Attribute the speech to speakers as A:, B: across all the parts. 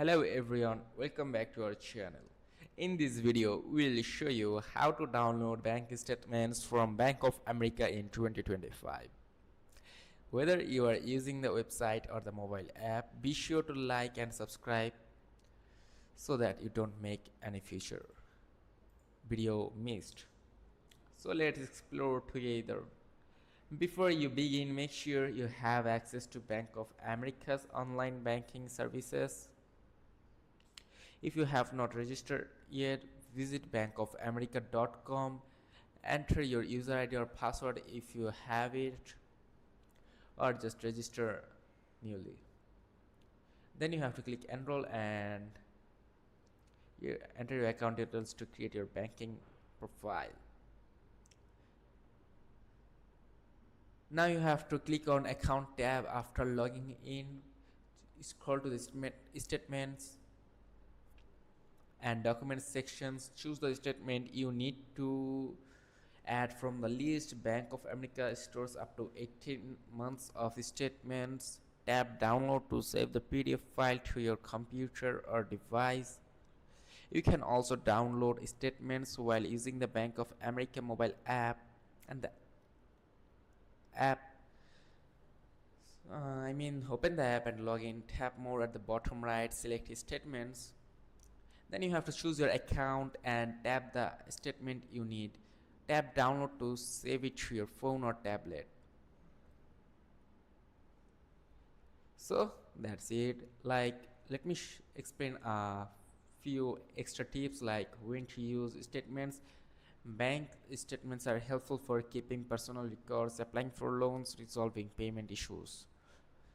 A: Hello everyone, welcome back to our channel. In this video, we'll show you how to download bank statements from Bank of America in 2025. Whether you are using the website or the mobile app, be sure to like and subscribe so that you don't make any future video missed. So let's explore together. Before you begin, make sure you have access to Bank of America's online banking services. If you have not registered yet, visit bankofamerica.com, enter your user ID or password if you have it, or just register newly. Then you have to click enroll and you enter your account details to create your banking profile. Now you have to click on account tab after logging in, scroll to the statements and documents sections, choose the statement you need to add from the list. Bank of America stores up to 18 months of statements. Tap download to save the PDF file to your computer or device. You can also download statements while using the Bank of America mobile app, and the app open the app and log in. Tap more at the bottom right, select statements. Then you have to choose your account and tap the statement you need. Tap download to save it to your phone or tablet. So that's it. Let me explain a few extra tips like when to use statements. Bank statements are helpful for keeping personal records, applying for loans, resolving payment issues.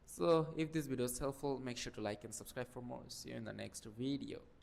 A: So if this video is helpful, make sure to like and subscribe for more. See you in the next video.